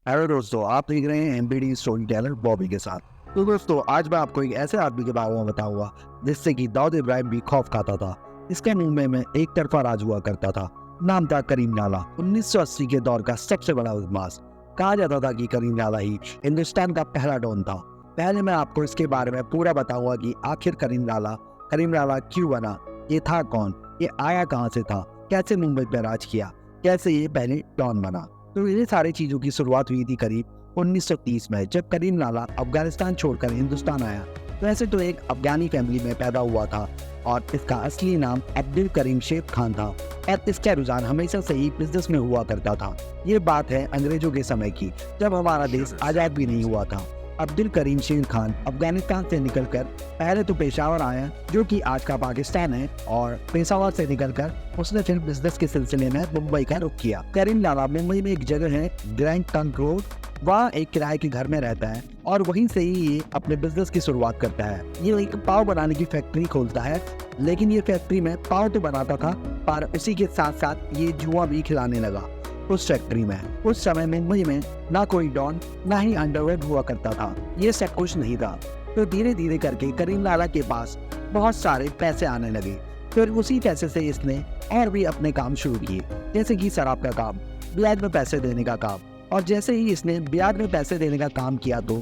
Hello दोस्तों, आप देख रहे हैं एमबीडी स्टोरी टेलर बॉबी के साथ। तो दोस्तों, आज मैं आपको एक ऐसे आदमी के बारे में बताऊंगा जिससे कि दाऊद इब्राहिम भी खौफ खाता था। इसके मुंबई में एक तरफा राज हुआ करता था। नाम था करीम नाला। 1980 के दौर का सबसे बड़ा बदमाश। कहा जाता था कि करीम नाला ही हिंदुस्तान का पहला डॉन था। पहले मैं आपको इसके बारे में पूरा बताऊंगा कि आखिर करीम नाला क्यों बना, ये था कौन, ये आया कहाँ से था, कैसे मुंबई पर राज किया, कैसे ये पहले डॉन बना। तो ये सारी चीज़ों की शुरुआत हुई थी करीब 1930 में, जब करीम नाला अफगानिस्तान छोड़कर हिंदुस्तान आया। तो ऐसे तो एक अफगानी फैमिली में पैदा हुआ था और इसका असली नाम अब्दुल करीम शेख खान था। और इसका रुझान हमेशा से ही बिजनेस में हुआ करता था। ये बात है अंग्रेजों के समय की, जब हमारा देश आज़ाद भी नहीं हुआ था। अब्दुल करीम शेख खान अफगानिस्तान से निकलकर पहले तो पेशावर आया, जो कि आज का पाकिस्तान है, और पेशावर से निकलकर उसने फिर बिजनेस के सिलसिले में मुंबई का रुख किया। करीम नाला मुंबई में एक जगह है ग्रैंड ट्रंक रोड, वहाँ एक किराए के घर में रहता है और वहीं से ही ये अपने बिजनेस की शुरुआत करता है। ये एक पाव बनाने की फैक्ट्री खोलता है, लेकिन ये फैक्ट्री में पाव तो बनाता था, पर उसी के साथ साथ ये जुआ भी खिलाने लगा उस फैक्ट्री में। उस समय मुंबई में ना कोई डॉन ना ही अंडरवर्ल्ड हुआ करता था, ये सब कुछ नहीं था। तो धीरे धीरे करके करीम लाला के पास बहुत सारे पैसे आने लगे। फिर उसी पैसे से इसने और भी अपने काम शुरू किए, जैसे कि शराब का काम, ब्याज में पैसे देने का काम। और जैसे ही इसने ब्याज में पैसे देने का काम किया तो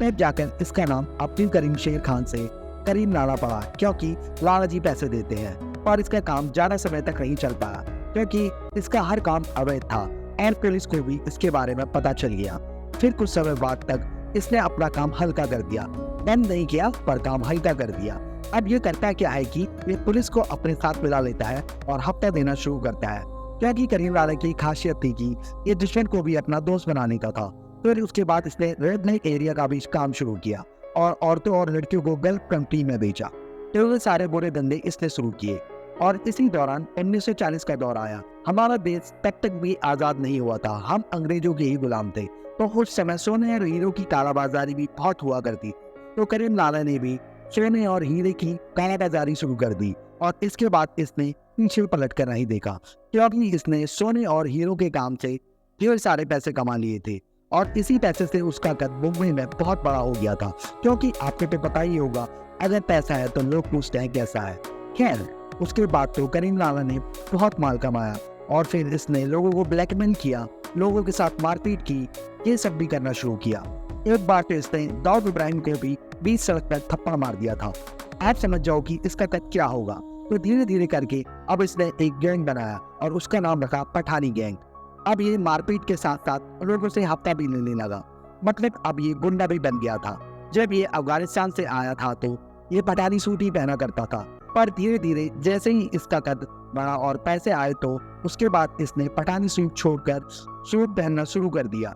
तब जाकर इसका नाम अब्दुल करीम शेर खान से करीम लाला पड़ा, क्योंकि लाला जी पैसे देते हैं। और इसका काम ज्यादा समय तक नहीं चल पाया, क्योंकि इसका हर काम अवैध था और पुलिस को भी इसके बारे में पता चल गया। फिर कुछ समय बाद तक इसने अपना काम हल्का कर दिया, बंद नहीं किया पर काम हल्का कर दिया। अब ये करता क्या है कि ये पुलिस को अपने साथ मिला लेता है और हफ्ता देना शुरू करता है, क्योंकि करीम लाला की खासियत थी कि ये दुश्मन को भी अपना दोस्त बनाने का था। फिर उसके बाद इसने रेड लाइट एरिया का भी काम शुरू किया और औरतों और लड़कियों को गल्फ कंट्री में बेचा। तो ये सारे बुरे धंधे इसने शुरू किए। और इसी दौरान 1940 का दौर आया। हमारा देश तब तक भी आजाद नहीं हुआ था, हम अंग्रेजों के ही गुलाम थे। तो उस समय सोने और हीरो की कालाबाजारी भी बहुत हुआ करती। तो करीम लाला ने भी सोने और हीरे की कालाबाजारी शुरू कर दी और इसके बाद इसने पीछे पलट कर नहीं देखा, क्योंकि इसने सोने और हीरो के काम से ढेर सारे पैसे कमा लिए थे। और इसी पैसे से उसका कद मुंबई में बहुत बड़ा हो गया था, क्योंकि आपको तो पता ही होगा, अगर पैसा है तो लोग पूछते हैं कैसा है। खैर, उसके बाद तो करीम लाला ने बहुत माल कमाया और फिर इसने लोगों को ब्लैकमेल किया, लोगों के साथ मारपीट की, ये सब भी करना शुरू किया। एक बार तो इसने दाऊद इब्राहिम को भी बीच सड़क पर थप्पड़ मार दिया था। आप समझ जाओ कि इसका कद क्या होगा। तो धीरे धीरे करके अब इसने एक गैंग बनाया और उसका नाम रखा पठानी गैंग। अब ये मारपीट के साथ साथ लोगों से हफ्ता भी लेने लगा, मतलब अब ये गुंडा भी बन गया था। जब ये अफगानिस्तान से आया था तो ये पठानी सूट ही पहना करता था, पर धीरे धीरे जैसे ही इसका कद बढ़ा और पैसे आए तो उसके बाद इसने पठानी सूट छोड़कर सूट पहनना शुरू कर दिया।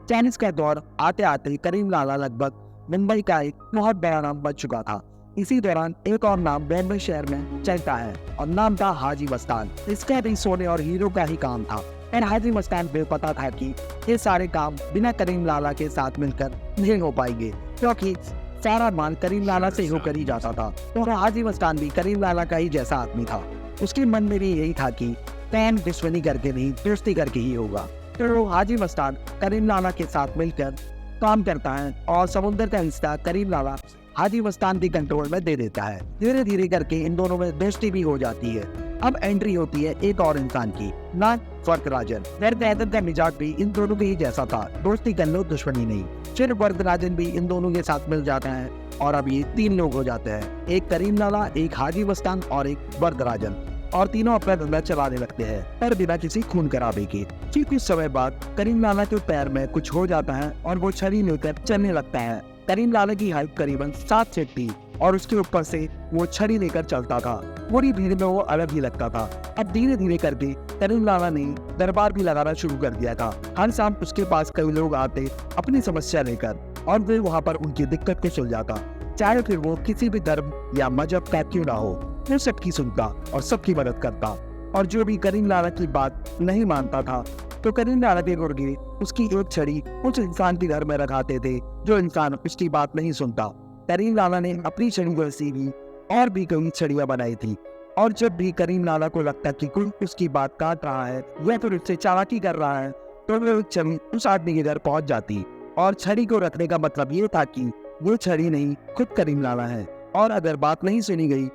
चाइनीज का दौर आते आते करीम लाला लगभग मुंबई का एक बहुत बड़ा नाम बन चुका था। इसी दौरान एक और नाम बॉम्बे शहर में चलता है और नाम था हाजी मस्तान। इसका भी सोने और हीरो का ही काम था और हाजी मस्तान को पता था कि ये सारे काम बिना करीम लाला के साथ मिलकर नहीं हो पाएंगे, क्योंकि सारा माल करीम लाला से होकर ही जाता था। तो हाजी मस्तान भी करीम लाला का ही जैसा आदमी था। उसके मन में भी यही था कि पैन दुश्मनी करके नहीं, दोस्ती करके ही होगा। तो हाजी मस्तान करीम लाला के साथ मिलकर काम करता है और समुद्र का हिस्सा करीम लाला हाजी मस्तान की कंट्रोल में दे देता है। धीरे धीरे करके इन दोनों में दोस्ती भी हो जाती है। अब एंट्री होती है एक और इंसान की, ना वरदराजन। वरदराजन का मिजाज भी इन दोनों के ही जैसा था, दोस्ती कर लो दुश्मनी नहीं। फिर वरदराजन भी इन दोनों के साथ मिल जाता है और अब ये 3 लोग हो जाते हैं, एक करीम लाला, एक हाजी मस्तान और एक वरदराजन। और तीनों अपना धंधा चलाने लगते हैं, पर बिना किसी खून खराबे के। फिर कुछ समय बाद करीम लाला के पैर में कुछ हो जाता है और वो छड़ी लेकर चलने लगता है। करीम लाला की हाइट करीबन 7 फीट थी और उसके ऊपर से वो छड़ी लेकर चलता था। पूरी भीड़ में वो अलग ही लगता था। अब धीरे धीरे करके करीम लाला ने दरबार भी लगाना शुरू कर दिया था। हर शाम उसके पास कई लोग आते अपनी समस्या लेकर और वे वहाँ पर उनकी दिक्कत को सुलझाता, चाहे फिर वो किसी भी धर्म या मजहब का क्यों ना हो। वो सबकी सुनता और सबकी मदद करता। और जो भी करीम लाला की बात नहीं मानता था तो करीम लाला के गुर्गे उसकी एक छड़ी उस इंसान के घर में रखाते थे जो इंसान उसकी बात नहीं सुनता। करीम लाला ने अपनी छड़ी को ऐसी भी और भी कई छड़ियां बनाई थी। और जब भी करीम लाला को लगता कि कोई उसकी बात काट रहा है या फिर उससे चालाकी कर रहा है तो वो छवि उस आदमी के घर पहुंच जाती और छड़ी को रखने का मतलब ये था कि वो छड़ी नहीं, खुद करीम लाला है, और अगर बात नहीं सुनी गई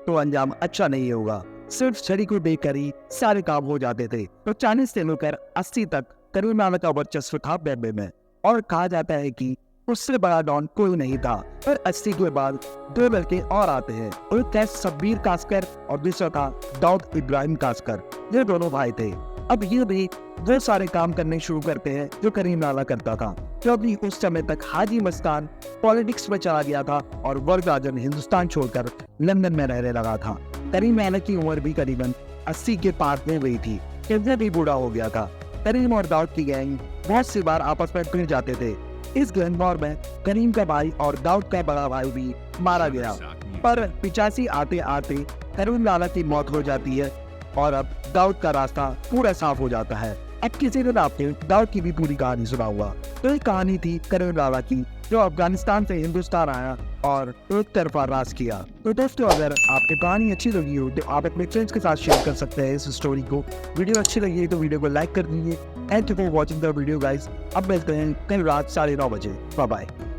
तो अंजाम अच्छा नहीं होगा। सिर्फ छड़ी को देखकर ही सारे काम हो जाते थे। तो 40 से लेकर 80 तक करीम लाला का वर्चस्व था बॉम्बे में, और कहा जाता है कि उससे बड़ा डॉन कोई नहीं था। पर 80 के बाद 2 लड़के और आते हैं, एक था शब्बीर कास्कर और दूसरा था दाऊद इब्राहिम कास्कर। ये दोनों भाई थे। अब ये भी वो सारे काम करने शुरू करते हैं जो करीम लाला करता था, क्योंकि उस समय तक हाजी मस्तान पॉलिटिक्स में चला गया था और वर्ग आजम हिंदुस्तान छोड़कर लंदन में रहने लगा था। करीम लाला की उम्र भी करीबन 80 के पार में गई थी, कितना भी बूढ़ा हो गया था। करीम और दाऊद की गैंग बहुत सी बार आपस में भिड़ जाते थे। इस गैंग वॉर में करीम का भाई और दाऊद का बड़ा भाई भी मारा गया। पर 85 आते आते करीम लाला की मौत हो जाती है और अब दाऊद का रास्ता पूरा साफ हो जाता है। अब किसी दिन आपने दाऊद की भी पूरी कहानी सुना हुआ। तो ये कहानी थी करीम लाला की, जो अफगानिस्तान से हिंदुस्तान आया और एक तरफा राज किया। तो दोस्तों, अगर आपको कहानी अच्छी लगी हो तो आप अपने फ्रेंड्स के साथ शेयर कर सकते हैं इस स्टोरी को। वीडियो अच्छी लगी है तो वीडियो को लाइक कर दीजिए। Thank you for watching the video guys. अब मिलते हैं कल रात 9:30 बजे। Bye bye.